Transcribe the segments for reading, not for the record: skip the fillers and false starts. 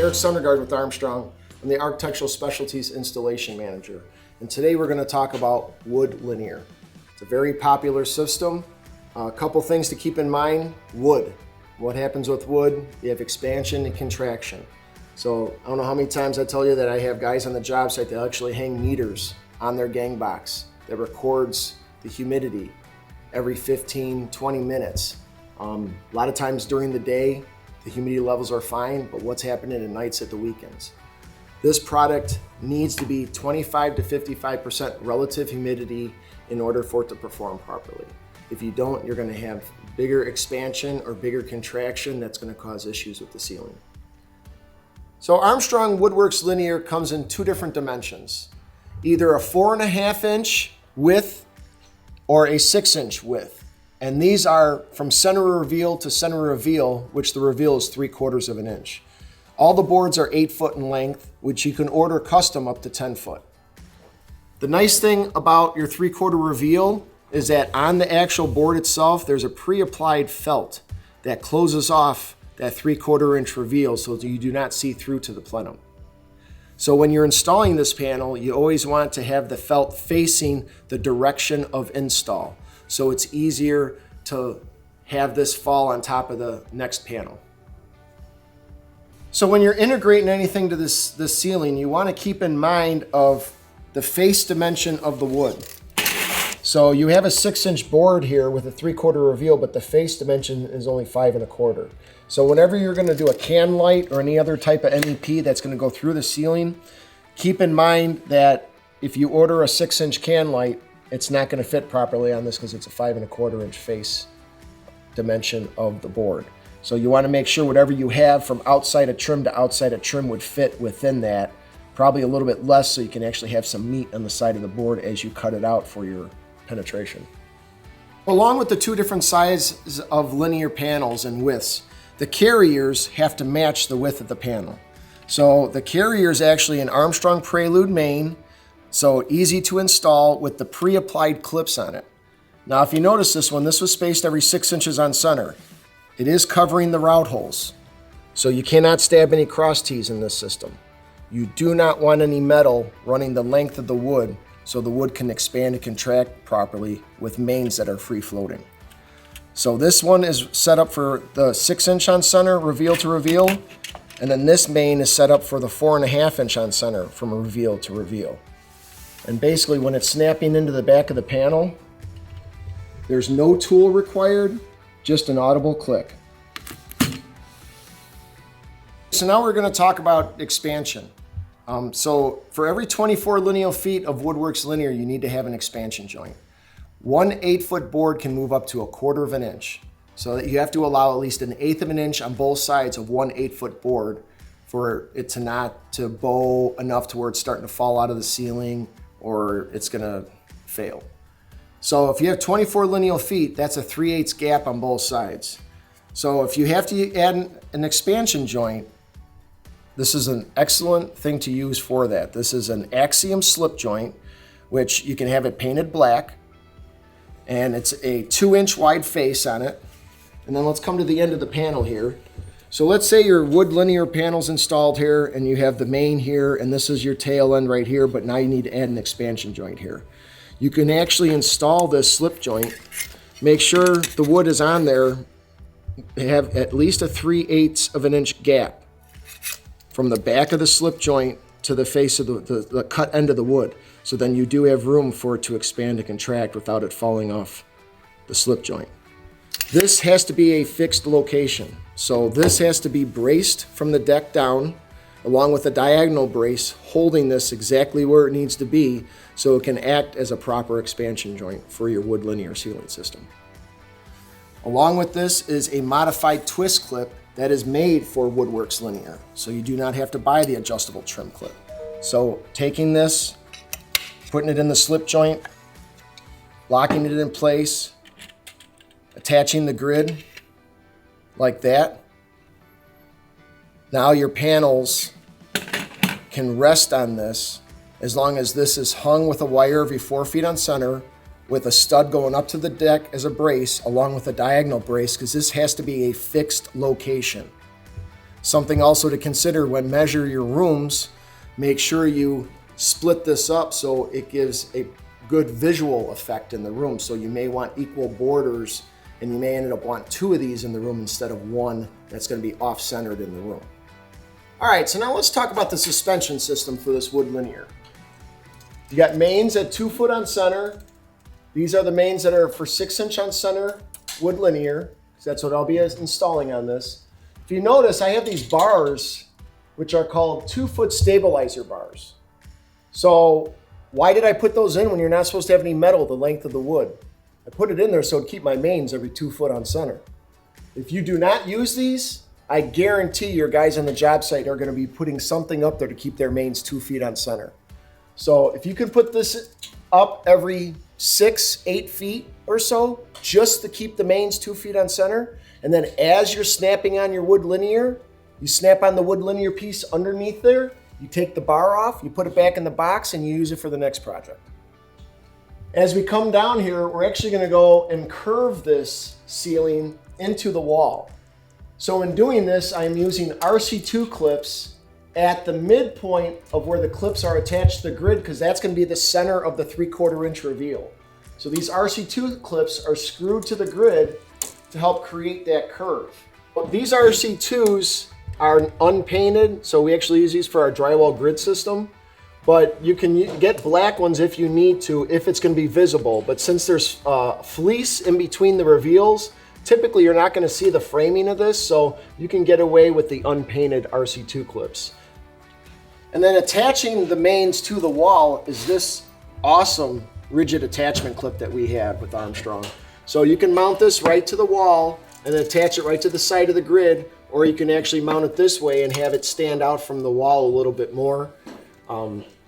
Eric Sundergaard with Armstrong. I'm the Architectural Specialties Installation Manager. And today we're going to talk about wood linear. It's a very popular system. A couple things to keep in mind. Wood. What happens with wood? You have expansion and contraction. So I don't know how many times I tell you that I have guys on the job site that actually hang meters on their gang box that records the humidity every 15, 20 minutes. A lot of times during the day, the humidity levels are fine, but what's happening at nights at the weekends? This product needs to be 25 to 55% relative humidity in order for it to perform properly. If you don't, you're going to have bigger expansion or bigger contraction that's going to cause issues with the ceiling. So Armstrong WOODWORKS Linear comes in two different dimensions, either a 4.5 inch width or a 6 inch width. And these are from center reveal to center reveal, which the reveal is 3/4 of an inch. All the boards are 8 foot in length, which you can order custom up to 10 foot. The nice thing about your 3/4 reveal is that on the actual board itself, there's a pre-applied felt that closes off that 3/4 inch reveal so that you do not see through to the plenum. So when you're installing this panel, you always want to have the felt facing the direction of install. So it's easier to have this fall on top of the next panel. So when you're integrating anything to this ceiling, you want to keep in mind of the face dimension of the wood. So you have a 6 inch board here with a 3/4 reveal, but the face dimension is only 5.25. So whenever you're going to do a can light or any other type of MEP that's going to go through the ceiling, keep in mind that if you order a 6 inch can light, it's not going to fit properly on this because it's a 5.25 inch face dimension of the board. So you want to make sure whatever you have from outside of trim to outside of trim would fit within that, probably a little bit less so you can actually have some meat on the side of the board as you cut it out for your penetration. Along with the two different sizes of linear panels and widths, the carriers have to match the width of the panel. So the carrier is actually an Armstrong Prelude main, so easy to install with the pre-applied clips on it. Now if you notice this one, this was spaced every 6 inches on center. It is covering the route holes, so you cannot stab any cross tees in this system. You do not want any metal running the length of the wood so the wood can expand and contract properly with mains that are free floating. So this one is set up for the 6 inch on center, reveal to reveal, and then this main is set up for the 4.5 inch on center from reveal to reveal. And basically when it's snapping into the back of the panel, there's no tool required, just an audible click. So now we're going to talk about expansion. So for every 24 lineal feet of WOODWORKS Linear, you need to have an expansion joint. One 8-foot board can move up to 1/4 of an inch. So that you have to allow at least 1/8 of an inch on both sides of one 8-foot board for it to not to bow enough to where it's starting to fall out of the ceiling or it's going to fail. So if you have 24 lineal feet, that's a 3/8 gap on both sides. So if you have to add an expansion joint, this is an excellent thing to use for that. This is an Axiom slip joint, which you can have it painted black, and it's a 2 inch wide face on it. And then let's come to the end of the panel here. So let's say your wood linear panel's installed here and you have the main here and this is your tail end right here, but now you need to add an expansion joint here. You can actually install this slip joint. Make sure the wood is on there. Have at least a 3/8 of an inch gap from the back of the slip joint to the face of the cut end of the wood. So then you do have room for it to expand and contract without it falling off the slip joint. This has to be a fixed location. So this has to be braced from the deck down, along with a diagonal brace holding this exactly where it needs to be so it can act as a proper expansion joint for your wood linear ceiling system. Along with this is a modified twist clip that is made for WOODWORKS Linear, so you do not have to buy the adjustable trim clip. So taking this, putting it in the slip joint, locking it in place, attaching the grid like that. Now your panels can rest on this as long as this is hung with a wire every 4 feet on center with a stud going up to the deck as a brace along with a diagonal brace, because this has to be a fixed location. Something also to consider when measure your rooms, make sure you split this up so it gives a good visual effect in the room. So you may want equal borders, and you may end up want 2 of these in the room instead of 1 that's going to be off-centered in the room. All right, so now let's talk about the suspension system for this wood linear. You got mains at 2 foot on center. These are the mains that are for 6-inch on center wood linear. So that's what I'll be installing on this. If you notice, I have these bars, which are called 2-foot stabilizer bars. So why did I put those in when you're not supposed to have any metal the length of the wood? I put it in there so it'd keep my mains every 2 foot on center. If you do not use these, I guarantee your guys on the job site are going to be putting something up there to keep their mains 2 feet on center. So if you can put this up every 6-8 feet or so, just to keep the mains 2 feet on center, and then as you're snapping on your wood linear, you snap on the wood linear piece underneath there, you take the bar off, you put it back in the box, and you use it for the next project. As we come down here, we're actually going to go and curve this ceiling into the wall. So in doing this, I'm using RC2 clips at the midpoint of where the clips are attached to the grid, because that's going to be the center of the 3/4 inch reveal. So these RC2 clips are screwed to the grid to help create that curve. But these RC2s are unpainted, so we actually use these for our drywall grid system. But you can get black ones if you need to, if it's going to be visible. But since there's fleece in between the reveals, typically you're not going to see the framing of this, so you can get away with the unpainted RC2 clips. And then attaching the mains to the wall is this awesome rigid attachment clip that we have with Armstrong. So you can mount this right to the wall and attach it right to the side of the grid, or you can actually mount it this way and have it stand out from the wall a little bit more.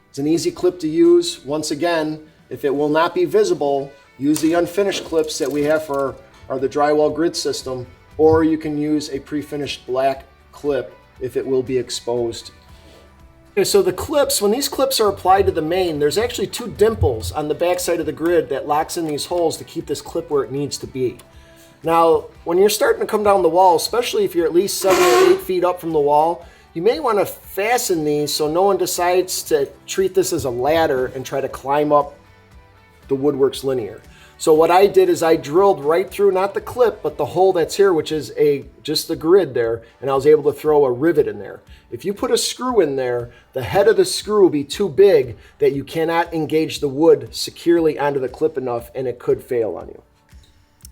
It's an easy clip to use. Once again, if it will not be visible, use the unfinished clips that we have for the drywall grid system, or you can use a pre-finished black clip if it will be exposed. Okay, so the clips, when these clips are applied to the main, there's actually 2 dimples on the back side of the grid that locks in these holes to keep this clip where it needs to be. Now, when you're starting to come down the wall, especially if you're at least 7 or 8 feet up from the wall, you may want to fasten these so no one decides to treat this as a ladder and try to climb up the WOODWORKS Linear. So what I did is I drilled right through, not the clip, but the hole that's here, which is just the grid there, and I was able to throw a rivet in there. If you put a screw in there, the head of the screw will be too big that you cannot engage the wood securely onto the clip enough, and it could fail on you.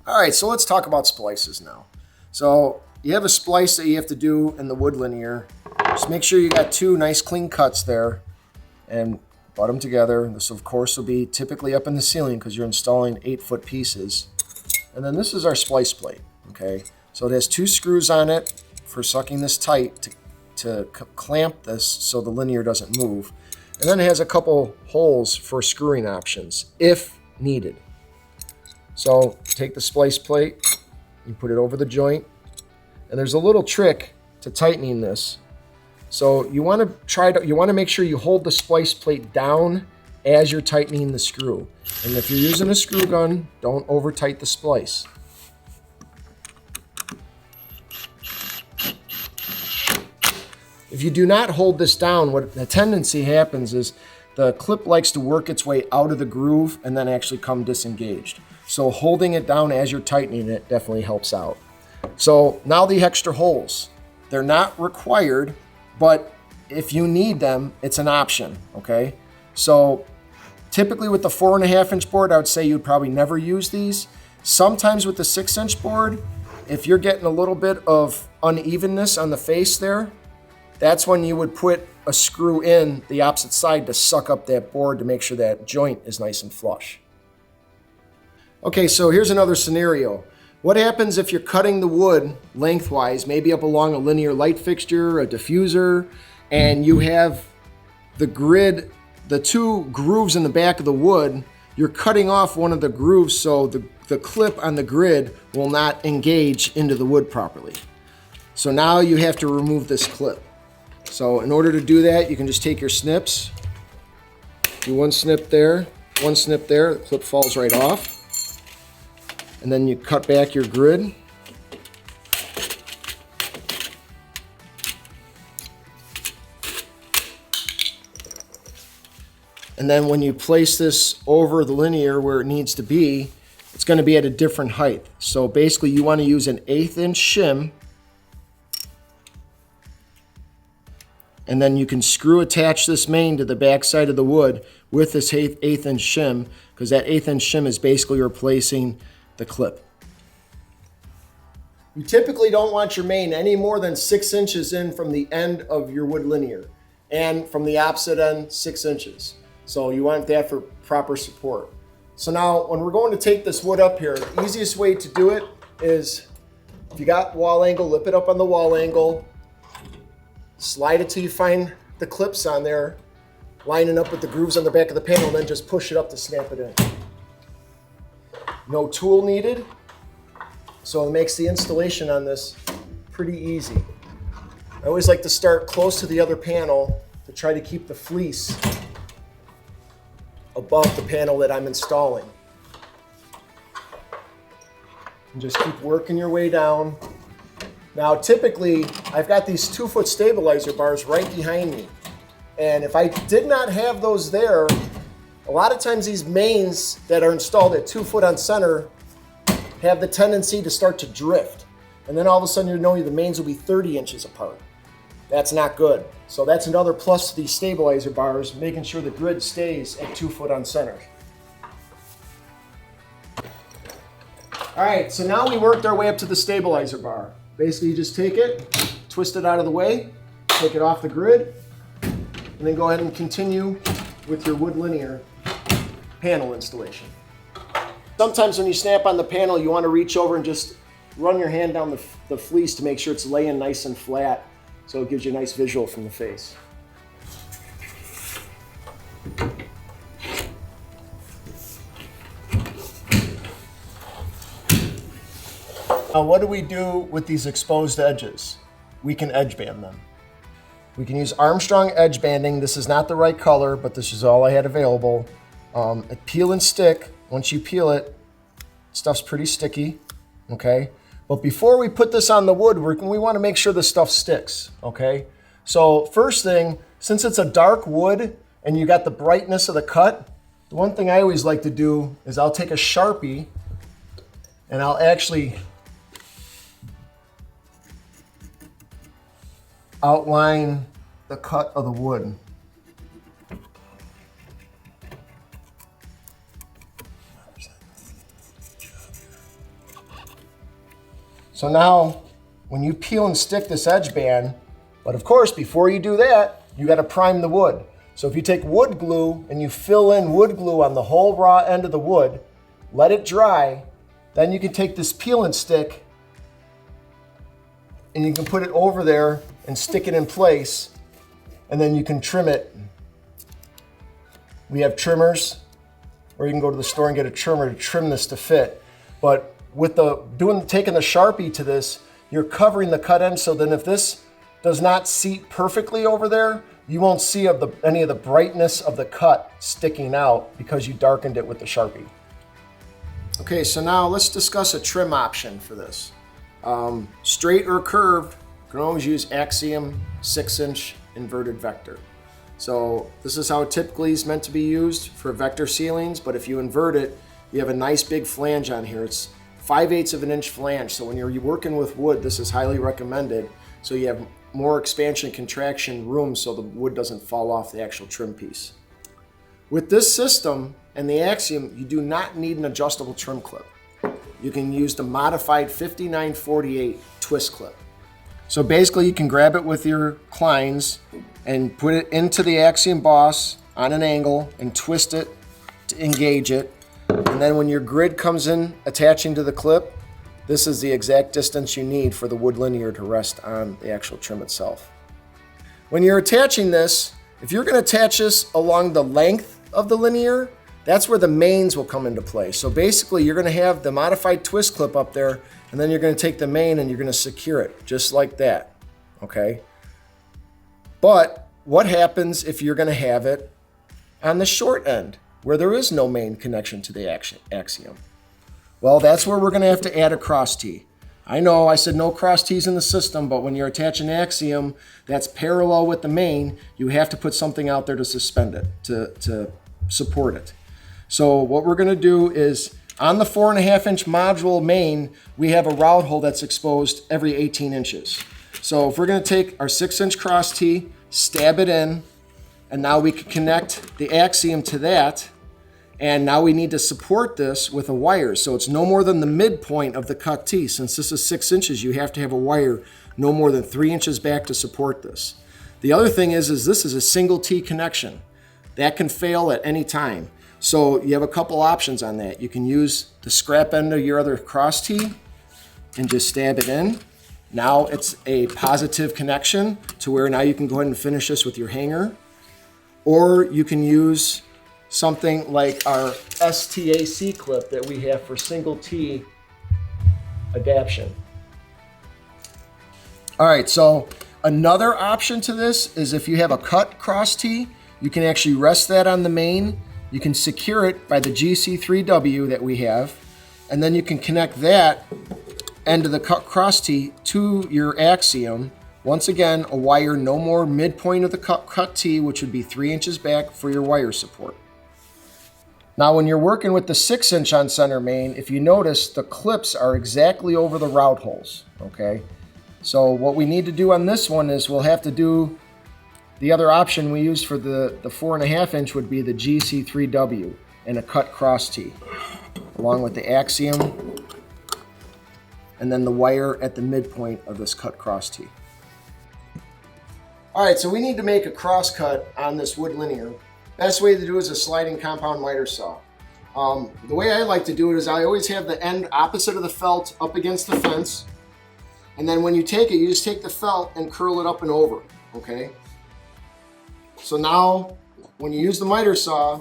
All right, so let's talk about splices now. So you have a splice that you have to do in the wood linear. Just make sure you got 2 nice clean cuts there and butt them together. This, of course, will be typically up in the ceiling because you're installing 8-foot pieces. And then this is our splice plate, okay? So it has 2 screws on it for sucking this tight to clamp this so the linear doesn't move. And then it has a couple holes for screwing options if needed. So take the splice plate, you put it over the joint, and there's a little trick to tightening this. So you want to make sure you hold the splice plate down as you're tightening the screw. And if you're using a screw gun, don't over tight the splice. If you do not hold this down, what the tendency happens is the clip likes to work its way out of the groove and then actually come disengaged. So holding it down as you're tightening it definitely helps out. So now the extra holes, they're not required, but if you need them, it's an option, okay? So typically with the 4.5-inch board, I would say you'd probably never use these. Sometimes with the 6-inch board, if you're getting a little bit of unevenness on the face there, that's when you would put a screw in the opposite side to suck up that board to make sure that joint is nice and flush. Okay, so here's another scenario. What happens if you're cutting the wood lengthwise, maybe up along a linear light fixture, a diffuser, and you have the grid, the 2 grooves in the back of the wood, you're cutting off one of the grooves so the clip on the grid will not engage into the wood properly. So now you have to remove this clip. So in order to do that, you can just take your snips, do 1 snip there, 1 snip there, the clip falls right off. And then you cut back your grid. And then when you place this over the linear where it needs to be, it's going to be at a different height. So basically you want to use an 1/8 inch shim, and then you can screw attach this main to the back side of the wood with this 1/8 inch shim, because that 1/8 inch shim is basically replacing the clip. You typically don't want your main any more than 6 inches in from the end of your wood linear, and from the opposite end 6 inches. So you want that for proper support. So now when we're going to take this wood up here, the easiest way to do it is, if you got wall angle, lip it up on the wall angle, slide it till you find the clips on there, lining up with the grooves on the back of the panel, and then just push it up to snap it in. No tool needed, so it makes the installation on this pretty easy. I always like to start close to the other panel to try to keep the fleece above the panel that I'm installing. And just keep working your way down. Now typically, I've got these 2-foot stabilizer bars right behind me. And if I did not have those there, a lot of times these mains that are installed at 2 foot on center have the tendency to start to drift. And then all of a sudden you know the mains will be 30 inches apart. That's not good. So that's another plus to these stabilizer bars, making sure the grid stays at 2 foot on center. All right, so now we worked our way up to the stabilizer bar. Basically you just take it, twist it out of the way, take it off the grid, and then go ahead and continue with your wood linear panel installation. Sometimes when you snap on the panel, you want to reach over and just run your hand down the fleece to make sure it's laying nice and flat, so it gives you a nice visual from the face. Now, what do we do with these exposed edges? We can edge band them. We can use Armstrong edge banding. This is not the right color, but this is all I had available. Peel and stick. Once you peel it, stuff's pretty sticky, okay? But before we put this on the wood, we want to make sure the stuff sticks, okay? So first thing, since it's a dark wood and you got the brightness of the cut, the one thing I always like to do is I'll take a Sharpie and I'll actually outline the cut of the wood. So now, when you peel and stick this edge band, but of course, before you do that, you got to prime the wood. So if you take wood glue and you fill in wood glue on the whole raw end of the wood, let it dry, then you can take this peel and stick and you can put it over there and stick it in place, and then you can trim it. We have trimmers, or you can go to the store and get a trimmer to trim this to fit. But with taking the Sharpie to this, you're covering the cut end, so then if this does not seat perfectly over there, you won't see any of the brightness of the cut sticking out because you darkened it with the Sharpie. Okay, so now let's discuss a trim option for this. Straight or curved, you can always use Axiom 6-inch inverted vector. So this is how it typically is meant to be used for vector ceilings, but if you invert it, you have a nice big flange on here. It's 5/8 of an inch flange, so when you're working with wood, this is highly recommended, so you have more expansion contraction room so the wood doesn't fall off the actual trim piece. With this system and the Axiom, you do not need an adjustable trim clip. You can use the modified 5948 twist clip. So basically you can grab it with your Kleins and put it into the Axiom boss on an angle and twist it to engage it. And then when your grid comes in attaching to the clip, this is the exact distance you need for the wood linear to rest on the actual trim itself. When you're attaching this, if you're going to attach this along the length of the linear, that's where the mains will come into play. So basically you're going to have the modified twist clip up there, and then you're going to take the main and you're going to secure it just like that, okay? But what happens if you're going to have it on the short end where there is no main connection to the Axiom? Well, that's where we're going to have to add a cross T. I know I said no cross T's in the system, but when you're attaching Axiom that's parallel with the main, you have to put something out there to suspend it, to support it. So what we're gonna do is, on the 4.5-inch module main, we have a route hole that's exposed every 18 inches. So if we're gonna take our 6-inch cross tee, stab it in, and now we can connect the axiom to that, and now we need to support this with a wire. So it's no more than the midpoint of the cut tee. Since this is 6 inches, you have to have a wire no more than 3 inches back to support this. The other thing is this is a single tee connection. That can fail at any time. So you have a couple options on that. You can use the scrap end of your other cross tee and just stab it in. Now it's a positive connection to where now you can go ahead and finish this with your hanger. Or you can use something like our STAC clip that we have for single tee adaptation. All right, so another option to this is if you have a cut cross tee, you can actually rest that on the main. You can secure it by the GC3W that we have, and then you can connect that end of the cut cross tee to your axiom. Once again, a wire no more midpoint of the cut tee, which would be 3 inches back for your wire support. Now, when you're working with the 6-inch on center main, if you notice, the clips are exactly over the route holes, okay? So what we need to do on this one is we'll have to do the other option we use for the 4.5-inch would be the GC3W and a cut cross tee, along with the axiom, and then the wire at the midpoint of this cut cross tee. All right, so we need to make a cross cut on this wood linear. Best way to do it is a sliding compound miter saw. The way I like to do it is I always have the end opposite of the felt up against the fence. And then when you take it, you just take the felt and curl it up and over, okay? So now, when you use the miter saw,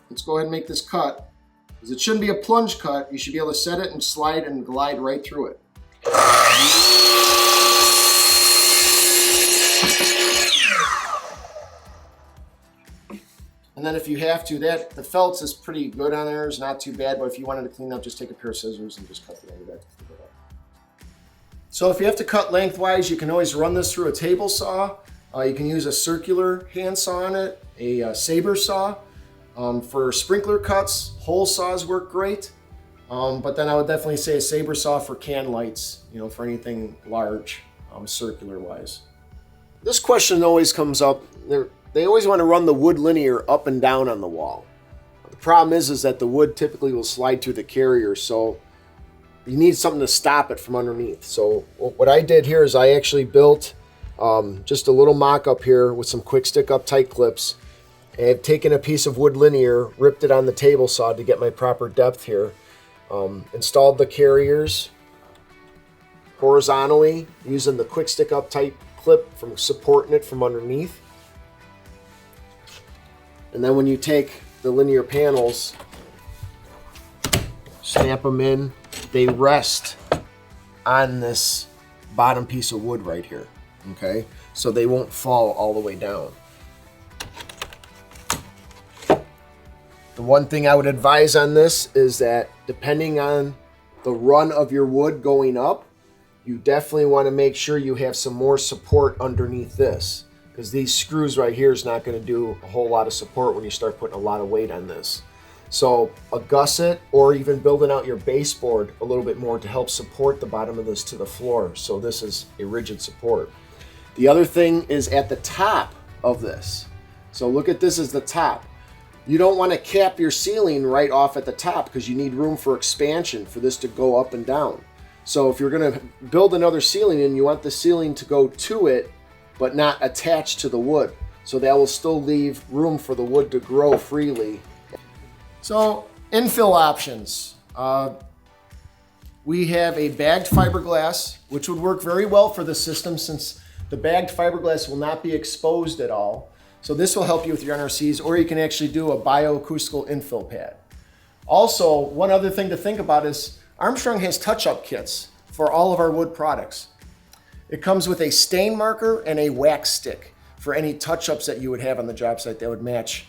let's go ahead and make this cut. Because it shouldn't be a plunge cut, you should be able to set it and slide and glide right through it. And then if you have to, the felts is pretty good on there, it's not too bad, but if you wanted to clean up, just take a pair of scissors and just cut the end back to clean it up. So if you have to cut lengthwise, you can always run this through a table saw. You can use a circular hand saw on it, a saber saw. For sprinkler cuts, hole saws work great. But then I would definitely say a saber saw for can lights, for anything large, circular wise. This question always comes up. They always want to run the wood linear up and down on the wall. The problem is that the wood typically will slide through the carrier, so you need something to stop it from underneath. So what I did here is I actually built just a little mock-up here with some quick stick up tight clips. I've taken a piece of wood linear, ripped it on the table saw to get my proper depth here, installed the carriers horizontally using the quick stick up tight clip from supporting it from underneath. And then when you take the linear panels, snap them in, they rest on this bottom piece of wood right here, okay? So they won't fall all the way down. The one thing I would advise on this is that depending on the run of your wood going up, you definitely want to make sure you have some more support underneath this, because these screws right here is not going to do a whole lot of support when you start putting a lot of weight on this. So a gusset or even building out your baseboard a little bit more to help support the bottom of this to the floor, so this is a rigid support. The other thing is at the top of this. So look at this as the top. You don't want to cap your ceiling right off at the top because you need room for expansion for this to go up and down. So if you're going to build another ceiling and you want the ceiling to go to it but not attached to the wood, so that will still leave room for the wood to grow freely. So infill options. We have a bagged fiberglass, which would work very well for the system since the bagged fiberglass will not be exposed at all. So this will help you with your NRCs, or you can actually do a bioacoustical infill pad. Also, one other thing to think about is Armstrong has touch-up kits for all of our wood products. It comes with a stain marker and a wax stick for any touch-ups that you would have on the job site that would match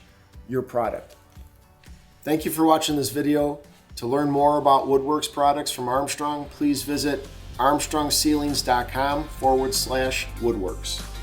your product. Thank you for watching this video. To learn more about WOODWORKS products from Armstrong, please visit armstrongceilings.com/woodworks.